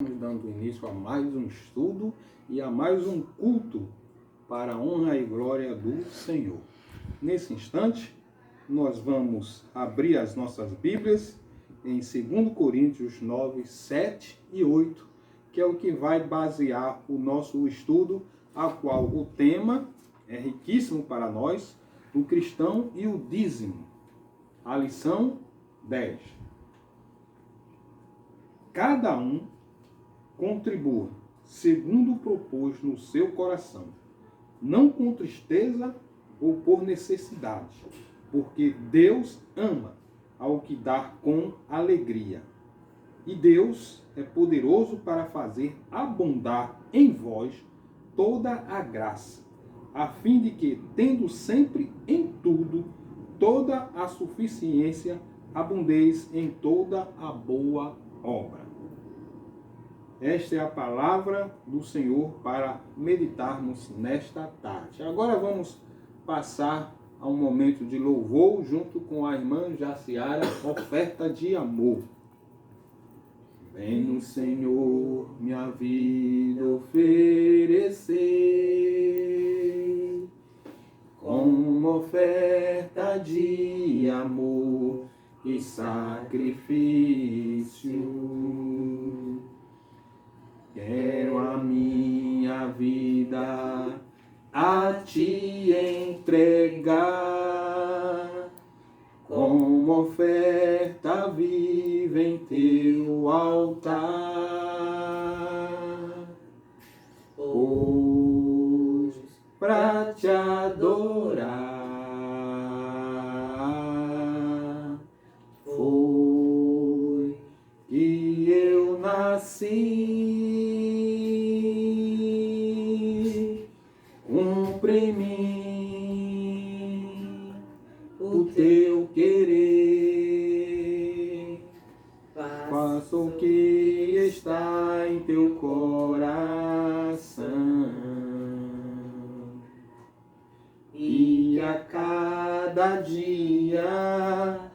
Estamos dando início a mais um estudo e a mais um culto para a honra e glória do Senhor. Nesse instante, nós vamos abrir as nossas Bíblias em 2 Coríntios 9, 7 e 8, que é o que vai basear o nosso estudo, a qual o tema é riquíssimo para nós, o cristão e o dízimo. A lição 10. Cada um contribua segundo propôs no seu coração, não com tristeza ou por necessidade, porque Deus ama ao que dá com alegria. E Deus é poderoso para fazer abundar em vós toda a graça, a fim de que, tendo sempre em tudo toda a suficiência, abundeis em toda a boa obra. Esta é a palavra do Senhor para meditarmos nesta tarde. Agora vamos passar a um momento de louvor junto com a irmã Jaciara, oferta de amor. Venho, Senhor, minha vida oferecer, como oferta de amor e sacrifício. Quero a minha vida a te entregar, como oferta viva em teu altar. Pois pra te adorar foi que eu nasci. Cumpre em mim o teu querer, faça o que está em teu coração, e a cada dia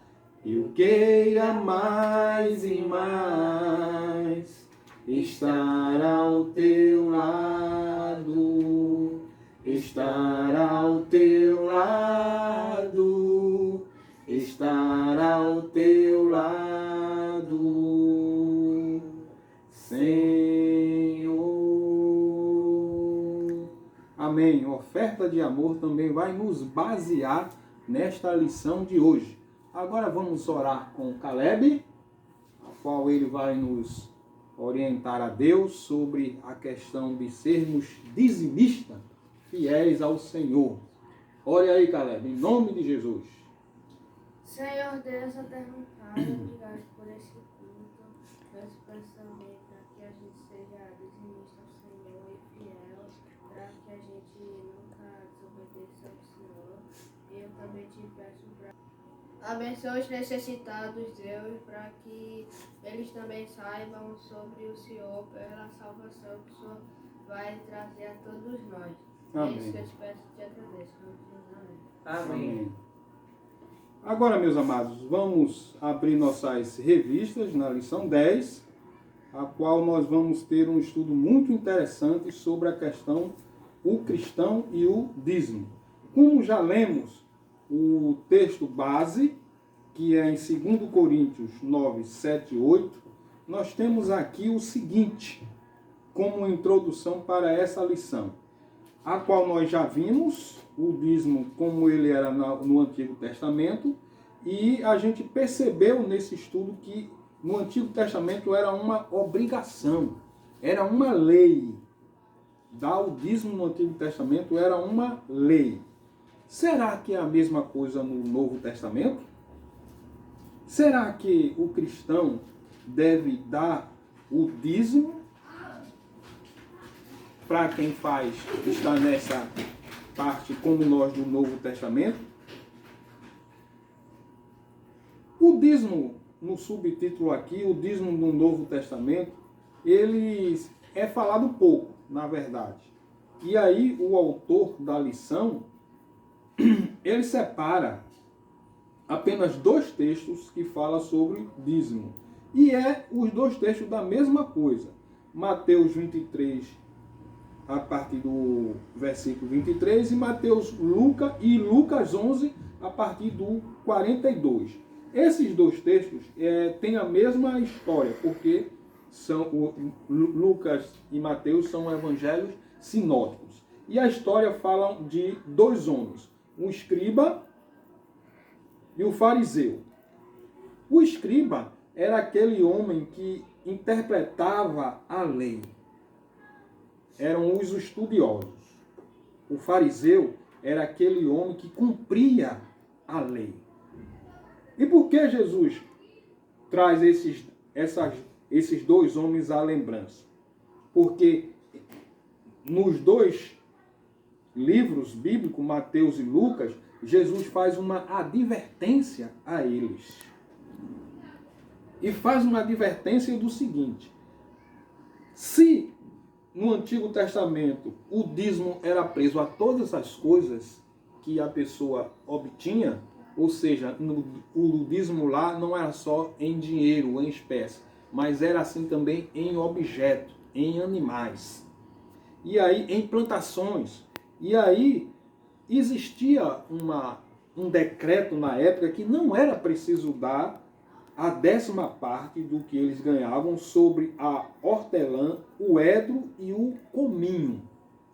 eu queira mais e mais estar ao teu lado, estar ao teu lado, estar ao teu lado, Senhor. Amém. Oferta de amor também vai nos basear nesta lição de hoje. Agora vamos orar com Caleb, a qual ele vai nos orientar a Deus sobre a questão de sermos dizimistas, fiéis ao Senhor. Ore aí, Caleb, em nome de Jesus. Senhor Deus, eterno Pai, obrigado por esse culto. Peço também para que a gente seja dizimista ao Senhor e fiel, para que a gente nunca desobedeça ao Senhor. E eu também te peço para abençoe os necessitados, Deus, para que eles também saibam sobre o Senhor, pela salvação que o Senhor vai trazer a todos nós. Amém. É isso que eu te peço e te agradeço. Amém. Agora, meus amados, vamos abrir nossas revistas na lição 10, a qual nós vamos ter um estudo muito interessante sobre a questão o cristão e o dízimo. Como já lemos o texto base, que é em 2 Coríntios 9, 7 e 8, nós temos aqui o seguinte, como introdução para essa lição, a qual nós já vimos, o dízimo como ele era no Antigo Testamento, e a gente percebeu nesse estudo que no Antigo Testamento era uma obrigação, era uma lei. Dar o dízimo no Antigo Testamento era uma lei. Será que é a mesma coisa no Novo Testamento? Será que o cristão deve dar o dízimo para quem está nessa parte como nós do Novo Testamento? O dízimo, no subtítulo aqui, o dízimo no Novo Testamento, ele é falado pouco, na verdade. E aí o autor da lição, ele separa apenas 2 textos que falam sobre dízimo. E os 2 textos da mesma coisa. Mateus 23, a partir do versículo 23, e Lucas 11, a partir do 42. Esses dois textos têm a mesma história, porque Lucas e Mateus são evangelhos sinóticos. E a história fala de dois homens, um escriba e o fariseu. O escriba era aquele homem que interpretava a lei. Eram os estudiosos. O fariseu era aquele homem que cumpria a lei. E por que Jesus traz esses dois homens à lembrança? Porque nos dois livros bíblicos, Mateus e Lucas, Jesus faz uma advertência a eles. E faz uma advertência do seguinte: se no Antigo Testamento o dízimo era preso a todas as coisas que a pessoa obtinha, ou seja, o dízimo lá não era só em dinheiro, em espécie, mas era assim também em objeto, em animais. E aí, em plantações. E aí, existia um decreto na época que não era preciso dar a 10ª parte do que eles ganhavam sobre a hortelã, o edro e o cominho.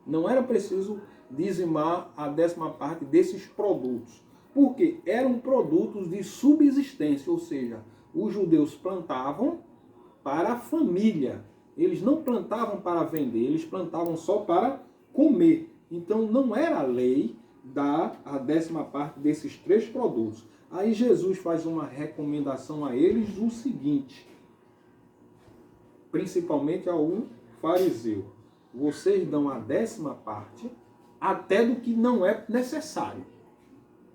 Não era preciso dizimar a 10ª parte desses produtos, porque eram produtos de subsistência, ou seja, os judeus plantavam para a família. Eles não plantavam para vender, eles plantavam só para comer. Então não era lei dar a 10ª parte desses 3 produtos. Aí Jesus faz uma recomendação a eles do seguinte, principalmente ao fariseu: vocês dão a 10ª parte até do que não é necessário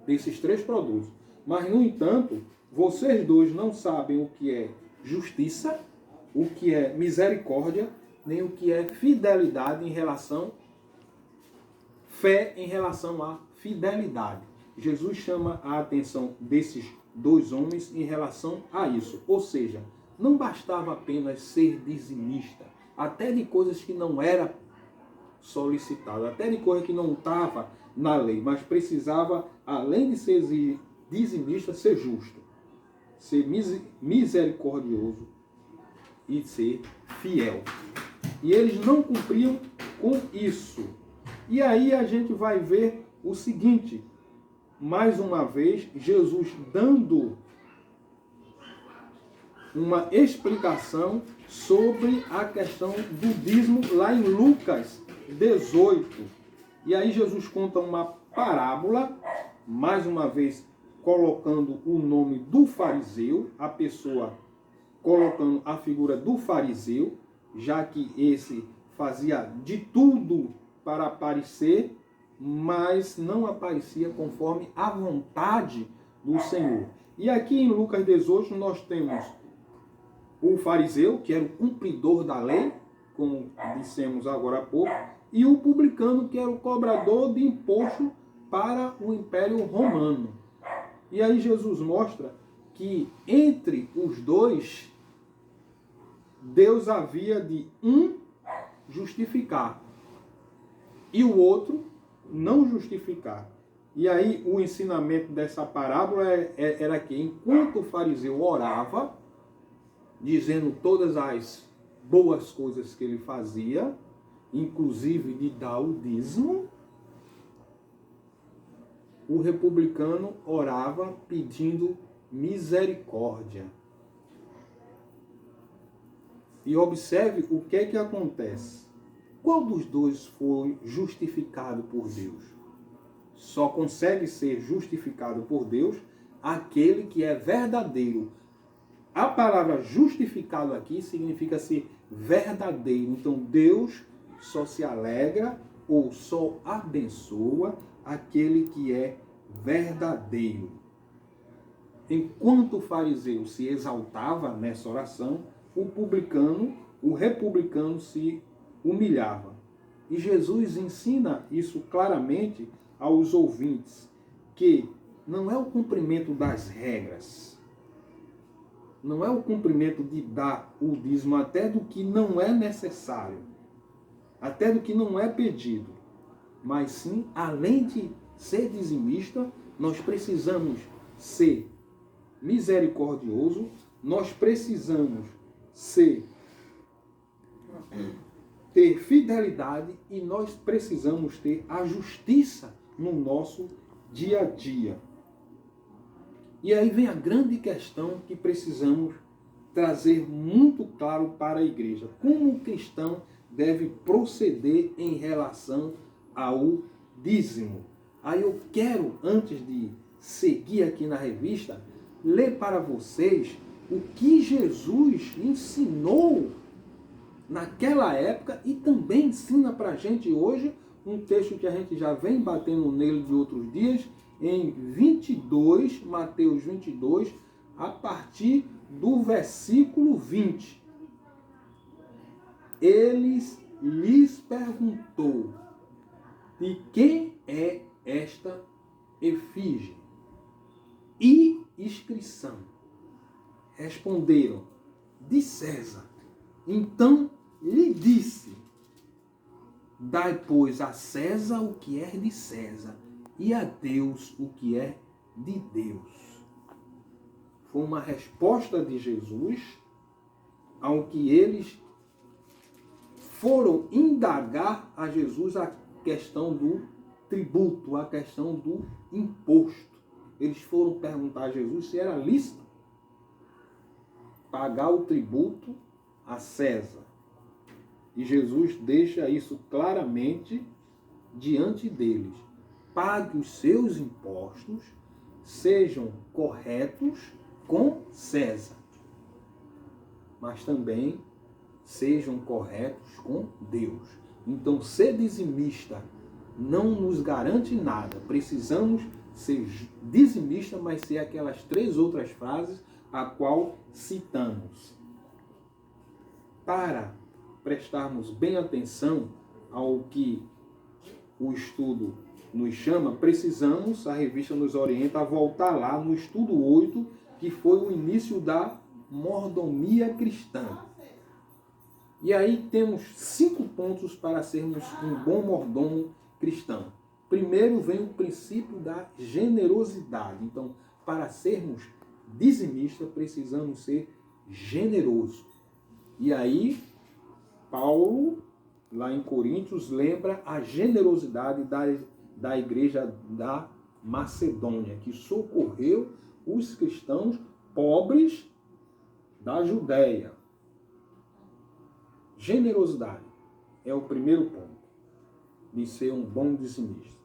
desses 3 produtos. Mas, no entanto, vocês dois não sabem o que é justiça, o que é misericórdia, nem o que é fidelidade fé em relação à fidelidade. Jesus chama a atenção desses dois homens em relação a isso. Ou seja, não bastava apenas ser dizimista, até de coisas que não era solicitado, até de coisas que não estava na lei, mas precisava, além de ser dizimista, ser justo, ser misericordioso e ser fiel. E eles não cumpriam com isso. E aí a gente vai ver o seguinte, mais uma vez, Jesus dando uma explicação sobre a questão do dízimo lá em Lucas 18. E aí Jesus conta uma parábola, mais uma vez colocando o nome do fariseu, a pessoa colocando a figura do fariseu, já que esse fazia de tudo para aparecer, mas não aparecia conforme a vontade do Senhor. E aqui em Lucas 18 nós temos o fariseu, que era o cumpridor da lei, como dissemos agora há pouco, e o publicano, que era o cobrador de imposto para o Império Romano. E aí Jesus mostra que entre os dois, Deus havia de um justificar e o outro não justificar. E aí o ensinamento dessa parábola era que enquanto o fariseu orava, dizendo todas as boas coisas que ele fazia, inclusive de dar o dízimo, o republicano orava pedindo misericórdia. E observe o que é que acontece. Qual dos dois foi justificado por Deus? Só consegue ser justificado por Deus aquele que é verdadeiro. A palavra justificado aqui significa ser verdadeiro. Então Deus só se alegra ou só abençoa aquele que é verdadeiro. Enquanto o fariseu se exaltava nessa oração, o republicano se humilhava. E Jesus ensina isso claramente aos ouvintes, que não é o cumprimento das regras, não é o cumprimento de dar o dízimo até do que não é necessário, até do que não é pedido, mas sim, além de ser dizimista, nós precisamos ser misericordioso, nós precisamos ter fidelidade e nós precisamos ter a justiça no nosso dia a dia. E aí vem a grande questão que precisamos trazer muito claro para a igreja. Como o cristão deve proceder em relação ao dízimo. Aí eu quero, antes de seguir aqui na revista, ler para vocês o que Jesus ensinou naquela época e também ensina para a gente hoje, um texto que a gente já vem batendo nele de outros dias, em 22, Mateus 22, a partir do versículo 20. Eles lhes perguntou: de quem é esta efígie e inscrição? Responderam: de César. Então lhe disse: dai, pois, a César o que é de César e a Deus o que é de Deus. Foi uma resposta de Jesus ao que eles foram indagar a Jesus a questão do tributo, a questão do imposto. Eles foram perguntar a Jesus se era lícito pagar o tributo a César. E Jesus deixa isso claramente diante deles. Pague os seus impostos, sejam corretos com César, mas também sejam corretos com Deus. Então, ser dizimista não nos garante nada. Precisamos ser dizimista, mas ser aquelas 3 outras frases a qual citamos. Para prestarmos bem atenção ao que o estudo nos chama, precisamos, a revista nos orienta a voltar lá no estudo 8, que foi o início da mordomia cristã. E aí temos 5 pontos para sermos um bom mordomo cristão. Primeiro vem o princípio da generosidade. Então, para sermos dizimistas, precisamos ser generosos. E aí, Paulo, lá em Coríntios, lembra a generosidade da igreja da Macedônia, que socorreu os cristãos pobres da Judéia. Generosidade é o primeiro ponto de ser um bom dizimista.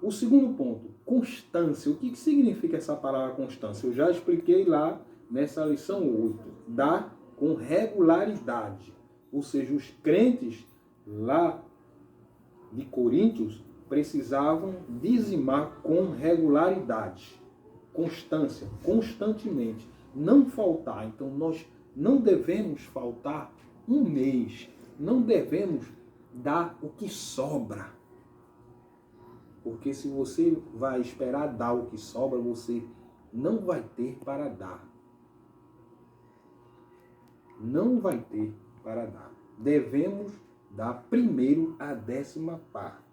O segundo ponto, constância. O que significa essa palavra constância? Eu já expliquei lá nessa lição 8. Dar com regularidade. Ou seja, os crentes lá de Coríntios precisavam dizimar com regularidade. Constância, constantemente. Não faltar. Então, nós não devemos faltar um mês. Não devemos dar o que sobra. Porque se você vai esperar dar o que sobra, você não vai ter para dar. Não vai ter para dar. Devemos dar primeiro a 10ª parte.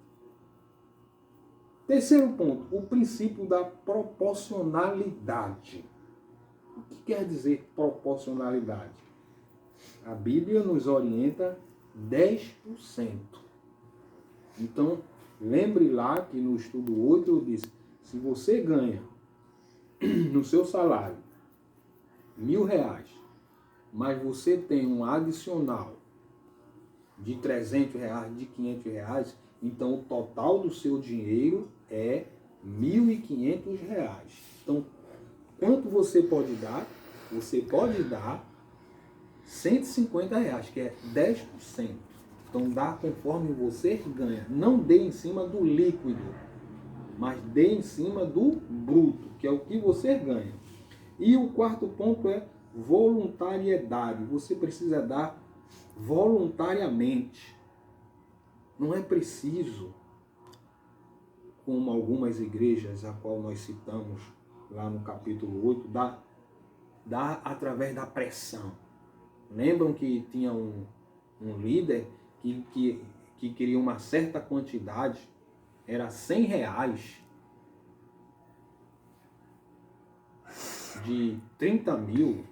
Terceiro ponto, o princípio da proporcionalidade. O que quer dizer proporcionalidade? A Bíblia nos orienta 10%. Então, lembre lá que no estudo 8 eu disse, se você ganha no seu salário R$1.000, mas você tem um adicional de R$300, de R$500, então o total do seu dinheiro é R$1.500. Então, quanto você pode dar? Você pode dar R$150, que é 10%. Então, dá conforme você ganha. Não dê em cima do líquido, mas dê em cima do bruto, que é o que você ganha. E o quarto ponto é voluntariedade. Você precisa dar voluntariamente. Não é preciso, como algumas igrejas, a qual nós citamos lá no capítulo 8, dar dar através da pressão. Lembram que tinha um líder que queria uma certa quantidade, era R$100, de 30 mil,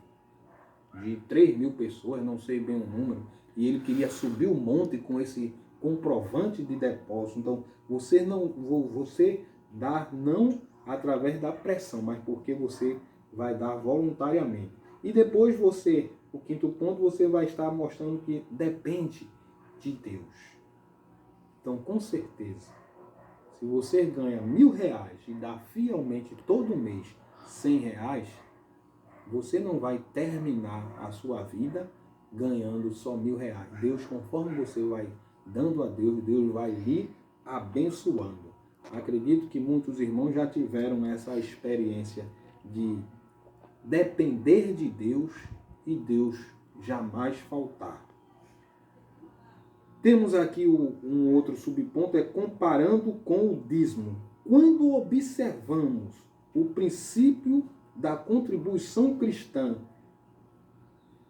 de 3 mil pessoas, não sei bem o número, e ele queria subir o monte com esse comprovante de depósito. Então, você dá não através da pressão, mas porque você vai dar voluntariamente. E depois o quinto ponto, você vai estar mostrando que depende de Deus. Então, com certeza, se você ganha R$1.000 e dá fielmente todo mês R$100, você não vai terminar a sua vida ganhando só R$1.000. Deus, conforme você vai dando a Deus, Deus vai lhe abençoando. Acredito que muitos irmãos já tiveram essa experiência de depender de Deus e Deus jamais faltar. Temos aqui um outro subponto, é comparando com o dízimo. Quando observamos o princípio da contribuição cristã,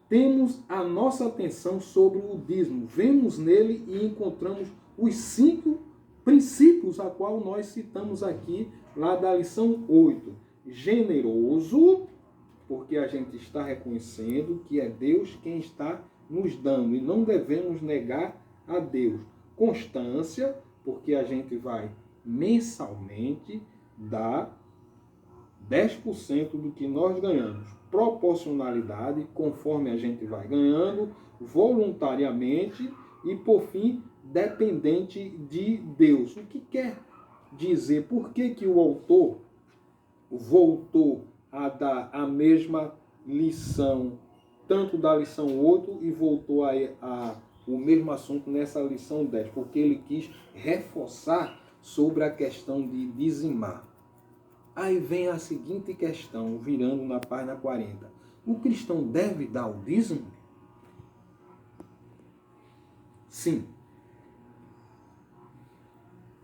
temos a nossa atenção sobre o dízimo. Vemos nele e encontramos os 5 princípios a qual nós citamos aqui, lá da lição 8. Generoso, porque a gente está reconhecendo que é Deus quem está nos dando e não devemos negar a Deus. Constância, porque a gente vai mensalmente dar 10% do que nós ganhamos. Proporcionalidade, conforme a gente vai ganhando, voluntariamente e, por fim, dependente de Deus. O que quer dizer? Por que o autor voltou a dar a mesma lição, tanto da lição 8 e voltou o mesmo assunto nessa lição 10? Porque ele quis reforçar sobre a questão de dizimar. Aí vem a seguinte questão, virando na página 40. O cristão deve dar o dízimo? Sim.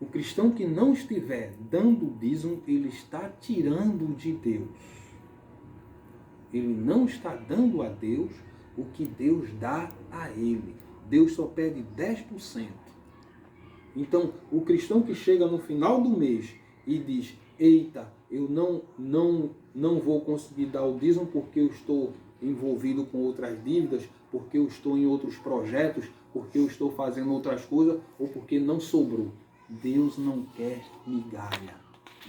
O cristão que não estiver dando o dízimo, ele está tirando de Deus. Ele não está dando a Deus o que Deus dá a ele. Deus só pede 10%. Então, o cristão que chega no final do mês e diz: eita, eu não vou conseguir dar o dízimo porque eu estou envolvido com outras dívidas, porque eu estou em outros projetos, porque eu estou fazendo outras coisas, ou porque não sobrou. Deus não quer migalha.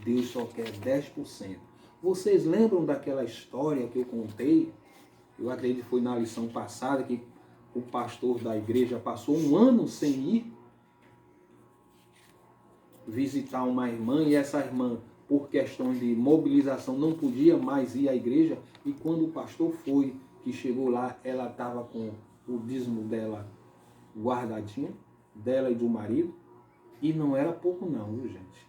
Deus só quer 10%. Vocês lembram daquela história que eu contei? Eu acredito que foi na lição passada, que o pastor da igreja passou 1 ano sem ir visitar uma irmã, e essa irmã, por questões de mobilização, não podia mais ir à igreja, e quando o pastor foi, que chegou lá, ela estava com o dízimo dela guardadinho, dela e do marido, e não era pouco não, viu, gente?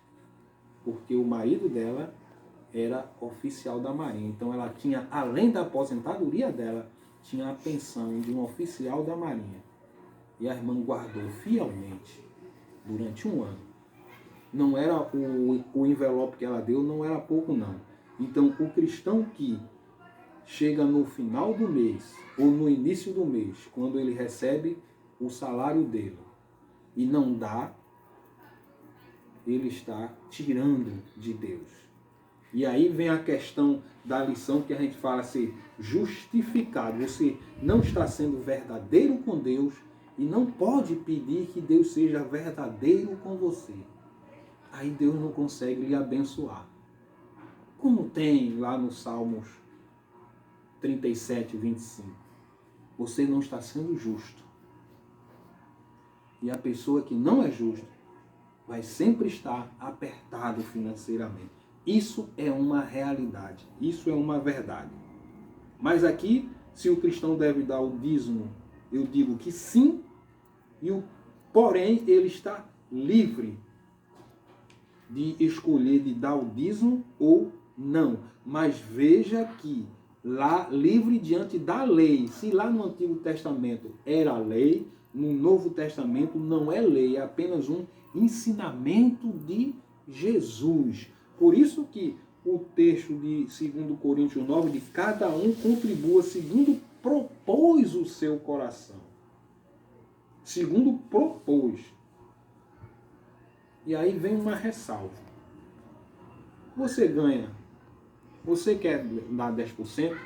Porque o marido dela era oficial da Marinha, então ela tinha, além da aposentadoria dela, tinha a pensão de um oficial da Marinha, e a irmã guardou fielmente durante 1 ano. Não era o envelope que ela deu, não era pouco não. Então, o cristão que chega no final do mês, ou no início do mês, quando ele recebe o salário dele, e não dá, ele está tirando de Deus. E aí vem a questão da lição que a gente fala ser justificado. Você não está sendo verdadeiro com Deus e não pode pedir que Deus seja verdadeiro com você. Aí Deus não consegue lhe abençoar. Como tem lá no Salmos 37, 25. Você não está sendo justo. E a pessoa que não é justa vai sempre estar apertado financeiramente. Isso é uma realidade. Isso é uma verdade. Mas aqui, se o cristão deve dar o dízimo, eu digo que sim, porém ele está livre de escolher de dar o dízimo ou não. Mas veja que lá, livre diante da lei. Se lá no Antigo Testamento era lei, no Novo Testamento não é lei, é apenas um ensinamento de Jesus. Por isso que o texto de 2 Coríntios 9, de cada um contribua segundo propôs o seu coração. Segundo propôs. E aí vem uma ressalva. Você ganha, você quer dar 10%?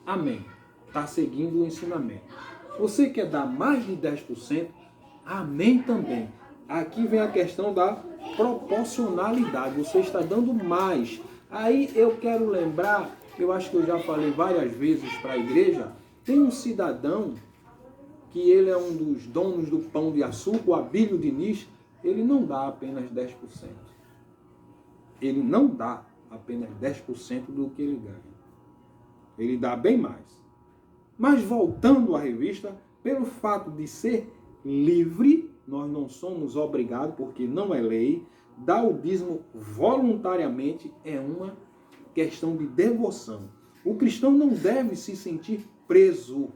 Amém. Está seguindo o ensinamento. Você quer dar mais de 10%? Amém também. Aqui vem a questão da proporcionalidade. Você está dando mais. Aí eu quero lembrar, eu acho que eu já falei várias vezes para a igreja, tem um cidadão que ele é um dos donos do Pão de Açúcar, o Abílio Diniz, ele não dá apenas 10%. Ele não dá apenas 10% do que ele ganha. Ele dá bem mais. Mas voltando à revista, pelo fato de ser livre, nós não somos obrigados, porque não é lei, dar o dízimo voluntariamente é uma questão de devoção. O cristão não deve se sentir preso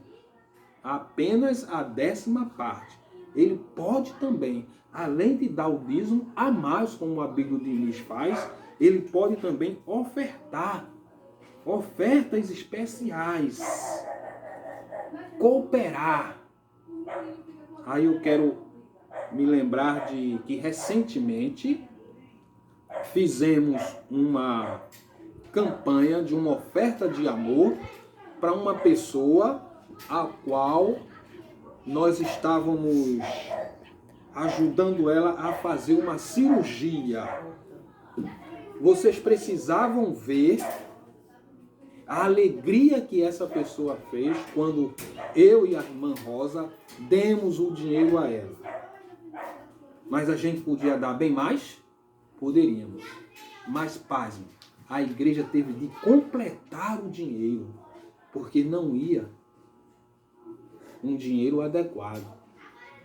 apenas à 10ª parte. Ele pode também, além de dar o dízimo, a mais, como o Abílio Diniz faz, ele pode também ofertar ofertas especiais, cooperar. Aí eu quero me lembrar de que recentemente fizemos uma campanha de uma oferta de amor para uma pessoa a qual nós estávamos ajudando ela a fazer uma cirurgia. Vocês precisavam ver a alegria que essa pessoa fez quando eu e a irmã Rosa demos o dinheiro a ela. Mas a gente podia dar bem mais? Poderíamos. Mas, pasme, a igreja teve de completar o dinheiro, porque não ia um dinheiro adequado.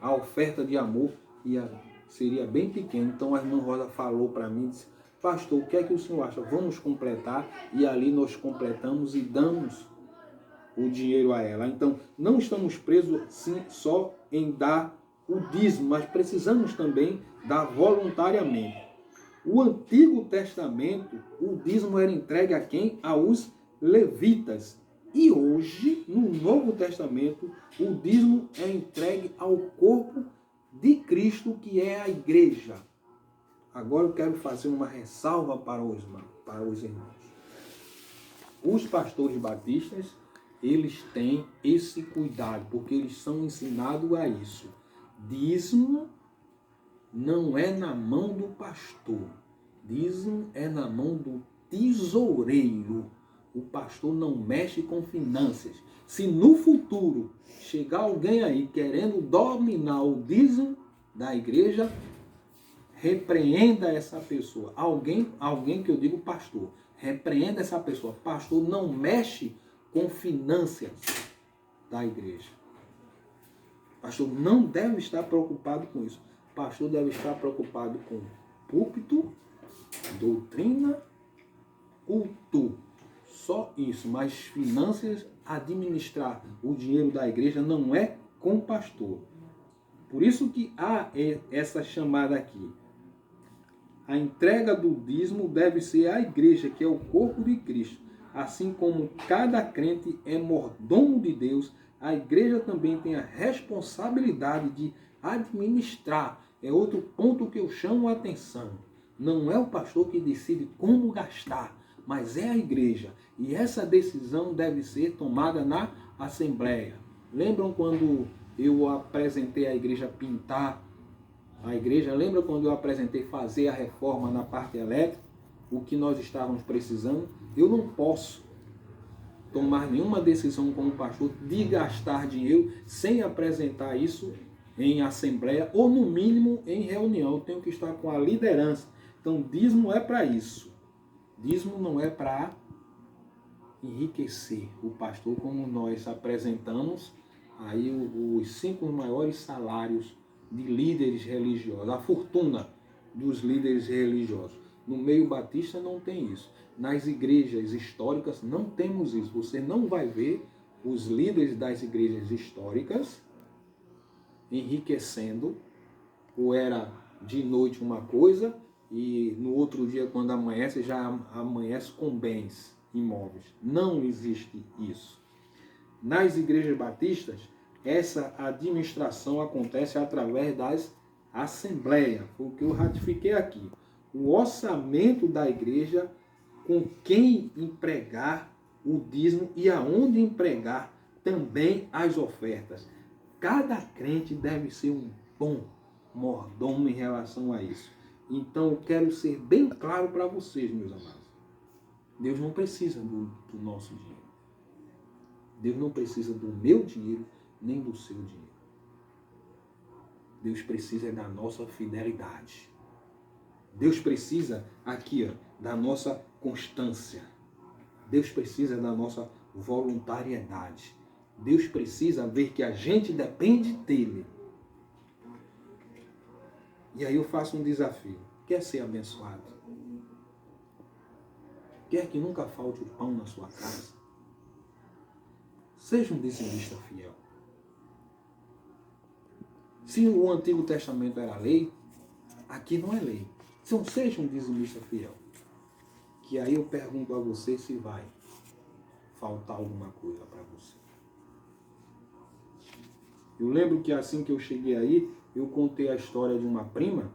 A oferta de amor seria bem pequena. Então a irmã Rosa falou para mim, disse, pastor, o que é que o senhor acha? Vamos completar. E ali nós completamos e damos o dinheiro a ela. Então não estamos presos sim, só em dar o dízimo, mas precisamos também dar voluntariamente. O Antigo Testamento, o dízimo era entregue a quem? Aos levitas. E hoje, no Novo Testamento, o dízimo é entregue ao corpo de Cristo, que é a igreja. Agora eu quero fazer uma ressalva para os irmãos. Os pastores batistas, eles têm esse cuidado, porque eles são ensinados a isso. Dízimo não é na mão do pastor. Dízimo é na mão do tesoureiro. O pastor não mexe com finanças. Se no futuro chegar alguém aí querendo dominar o dízimo da igreja, repreenda essa pessoa. Alguém que eu digo pastor, repreenda essa pessoa. Pastor não mexe com finanças da igreja. Pastor não deve estar preocupado com isso. Pastor deve estar preocupado com púlpito, doutrina, culto. Só isso. Mas finanças, administrar o dinheiro da igreja não é com o pastor. Por isso que há essa chamada aqui. A entrega do dízimo deve ser à igreja, que é o corpo de Cristo. Assim como cada crente é mordomo de Deus, a igreja também tem a responsabilidade de administrar. É outro ponto que eu chamo a atenção. Não é o pastor que decide como gastar, mas é a igreja. E essa decisão deve ser tomada na Assembleia. Lembram quando eu apresentei a igreja pintar a igreja? Lembra quando eu apresentei fazer a reforma na parte elétrica? O que nós estávamos precisando? Eu não posso tomar nenhuma decisão como pastor de gastar dinheiro sem apresentar isso em assembleia ou no mínimo em reunião. Eu tenho que estar com a liderança. Então dízimo é para isso. Dízimo não é para enriquecer o pastor, como nós apresentamos aí os 5 maiores salários de líderes religiosos, a fortuna dos líderes religiosos. No meio batista não tem isso. Nas igrejas históricas não temos isso. Você não vai ver os líderes das igrejas históricas enriquecendo, ou era de noite uma coisa e no outro dia, quando amanhece, já amanhece com bens imóveis. Não existe isso. Nas igrejas batistas, essa administração acontece através das assembleias. Foi o que eu ratifiquei aqui. O orçamento da igreja, com quem empregar o dízimo e aonde empregar também as ofertas. Cada crente deve ser um bom mordomo em relação a isso. Então eu quero ser bem claro para vocês, meus amados. Deus não precisa do nosso dinheiro. Deus não precisa do meu dinheiro, nem do seu dinheiro. Deus precisa da nossa fidelidade. Deus precisa aqui, da nossa constância. Deus precisa da nossa voluntariedade. Deus precisa ver que a gente depende dele. E aí eu faço um desafio. Quer ser abençoado? Quer que nunca falte o pão na sua casa? Seja um dizimista fiel. Se o Antigo Testamento era lei, aqui não é lei. Então seja um dizimista fiel. Que aí eu pergunto a você se vai faltar alguma coisa para você. Eu lembro que assim que eu cheguei aí, eu contei a história de uma prima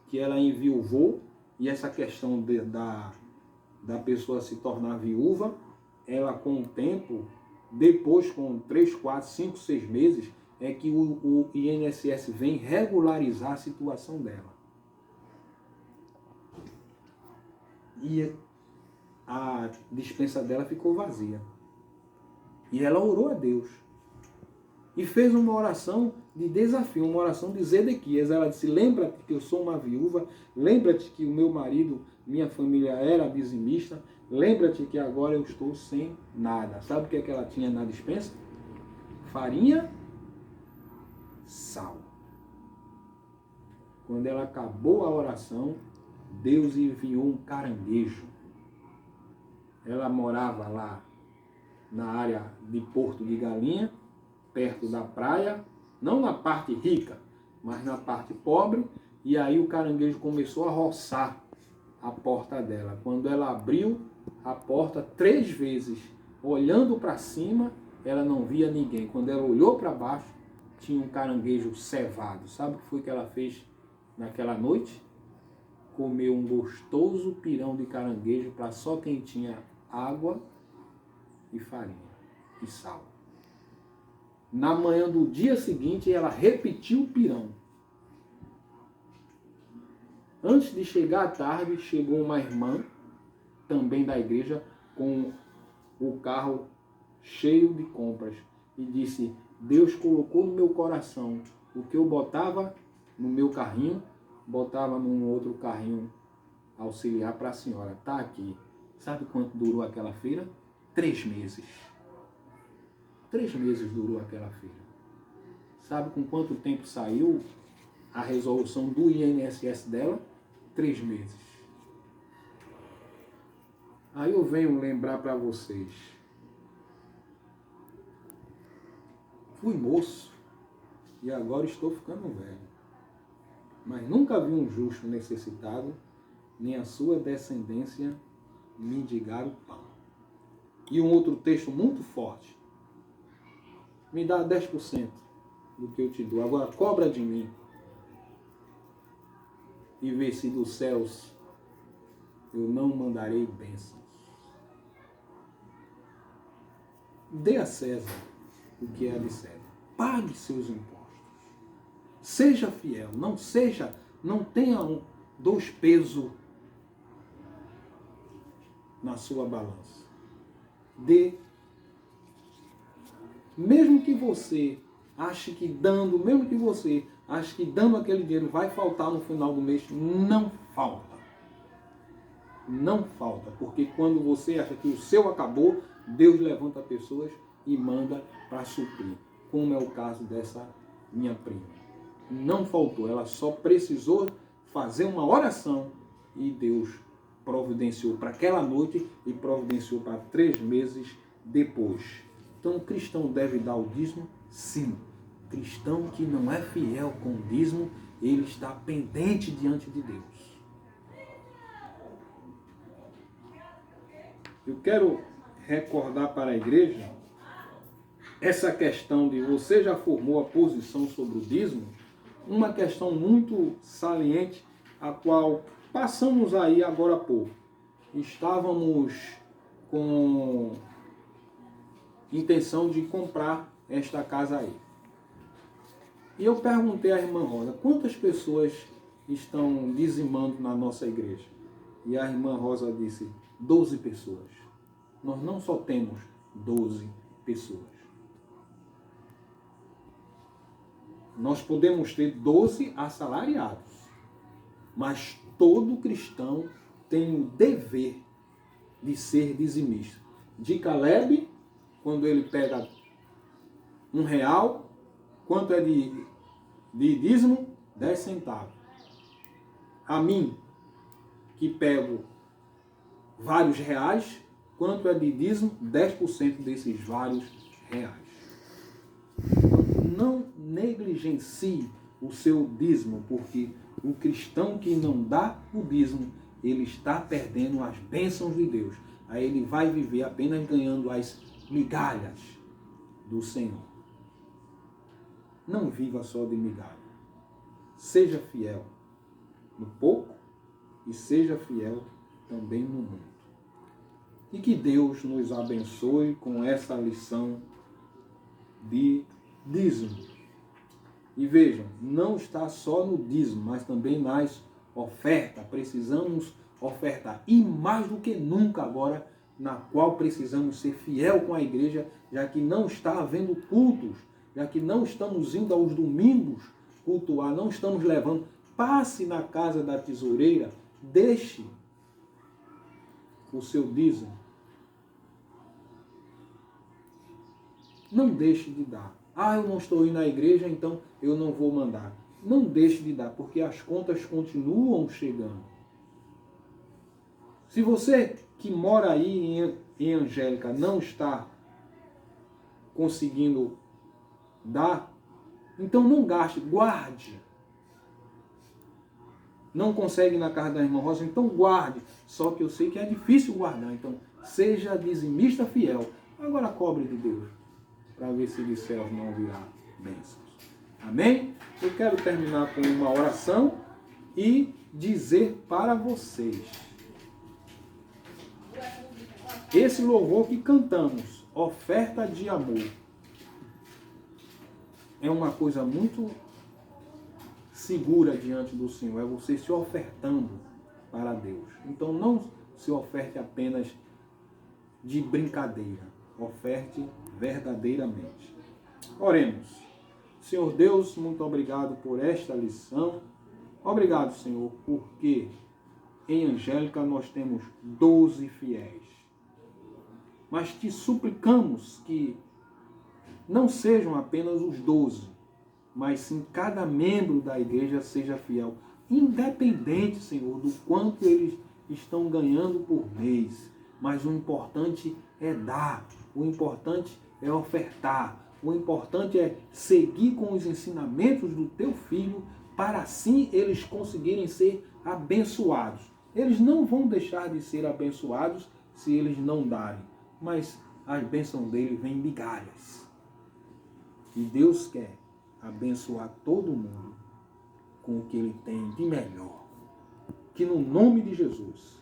que ela enviuvou, e essa questão da pessoa se tornar viúva, ela com o tempo, depois com 3, 4, 5, 6 meses, é que o INSS vem regularizar a situação dela. E a despensa dela ficou vazia. E ela orou a Deus. E fez uma oração de desafio, uma oração de Zedequias. Ela disse: lembra-te que eu sou uma viúva, lembra-te que o meu marido, minha família era dizimista, lembra-te que agora eu estou sem nada. Sabe o que é que ela tinha na despensa? Farinha, sal. Quando ela acabou a oração, Deus enviou um caranguejo. Ela morava lá na área de Porto de Galinha, perto da praia, não na parte rica, mas na parte pobre, e aí o caranguejo começou a roçar a porta dela. Quando ela abriu a porta 3 vezes, olhando para cima, ela não via ninguém. Quando ela olhou para baixo, tinha um caranguejo cevado. Sabe o que foi que ela fez naquela noite? Comeu um gostoso pirão de caranguejo para só quem tinha água e farinha e sal. Na manhã do dia seguinte, ela repetiu o pirão. Antes de chegar à tarde, chegou uma irmã, também da igreja, com o carro cheio de compras. E disse: Deus colocou no meu coração o que eu botava no meu carrinho, botava num outro carrinho auxiliar para a senhora. Está aqui. Sabe quanto durou aquela feira? 3 meses. 3 meses durou aquela feira. Sabe com quanto tempo saiu a resolução do INSS dela? 3 meses. Aí eu venho lembrar para vocês. Fui moço e agora estou ficando velho. Mas nunca vi um justo necessitado, nem a sua descendência mendigar o pão. E um outro texto muito forte. Me dá 10% do que eu te dou. Agora cobra de mim. E vê se dos céus eu não mandarei bênçãos. Dê a César o que é de César. Pague seus impostos. Seja fiel. Não tenha 2 pesos na sua balança. Dê. Mesmo que você ache que dando aquele dinheiro vai faltar no final do mês, não falta. Não falta, porque quando você acha que o seu acabou, Deus levanta pessoas e manda para suprir, como é o caso dessa minha prima. Não faltou, ela só precisou fazer uma oração e Deus providenciou para aquela noite e providenciou para 3 meses depois. Então o cristão deve dar o dízimo? Sim. Cristão que não é fiel com o dízimo, ele está pendente diante de Deus. eu quero recordar para a igreja essa questão de você já formou a posição sobre o dízimo, uma questão muito saliente, a qual passamos aí agora há pouco. Estávamos com intenção de comprar esta casa aí. E eu perguntei à irmã Rosa, quantas pessoas estão dizimando na nossa igreja? E a irmã Rosa disse, 12 pessoas. Nós não só temos 12 pessoas. Nós podemos ter 12 assalariados, mas todo cristão tem o dever de ser dizimista. De Caleb, quando ele pega R$1, quanto é de dízimo? 10 centavos. A mim, que pego vários reais, quanto é de dízimo? 10% desses vários reais. Não negligencie o seu dízimo, porque o cristão que não dá o dízimo, ele está perdendo as bênçãos de Deus. Aí ele vai viver apenas ganhando as migalhas do Senhor. Não viva só de migalha. Seja fiel no pouco e seja fiel também no muito. E que Deus nos abençoe com essa lição de dízimo. E vejam, não está só no dízimo, mas também nas ofertas. Precisamos ofertar. E mais do que nunca agora, na qual precisamos ser fiel com a igreja, já que não está havendo cultos, já que não estamos indo aos domingos cultuar, não estamos levando. Passe na casa da tesoureira, deixe o seu dízimo. Não deixe de dar. Eu não estou indo à igreja, então eu não vou mandar. Não deixe de dar, porque as contas continuam chegando. Se você que mora aí em Angélica não está conseguindo dar, então não gaste, guarde. Não consegue ir na casa da irmã Rosa, então guarde. Só que eu sei que é difícil guardar, então seja dizimista fiel. Agora cobre de Deus, para ver se dos céus não virá bênçãos. Amém? Eu quero terminar com uma oração e dizer para vocês. Esse louvor que cantamos, oferta de amor, é uma coisa muito segura diante do Senhor. É você se ofertando para Deus. Então não se oferte apenas de brincadeira. Oferte verdadeiramente. Oremos. Senhor Deus, muito obrigado por esta lição. Obrigado, Senhor, porque em Angélica nós temos 12 fiéis. Mas te suplicamos que não sejam apenas os 12, mas sim cada membro da igreja seja fiel. Independente, Senhor, do quanto eles estão ganhando por mês. Mas o importante é dar, o importante é ofertar, o importante é seguir com os ensinamentos do teu filho, para assim eles conseguirem ser abençoados. Eles não vão deixar de ser abençoados se eles não darem, mas a bênção dele vem em migalhas. E Deus quer abençoar todo mundo com o que ele tem de melhor. Que no nome de Jesus,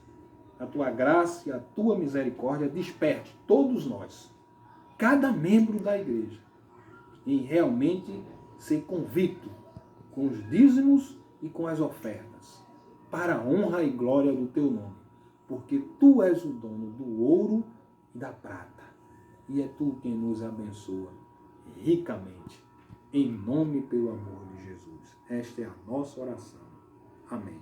a tua graça e a tua misericórdia desperte todos nós, cada membro da igreja, em realmente ser convicto com os dízimos e com as ofertas, para a honra e glória do teu nome, porque tu és o dono do ouro e da prata, e é tu quem nos abençoa ricamente, em nome e pelo amor de Jesus. Esta é a nossa oração. Amém.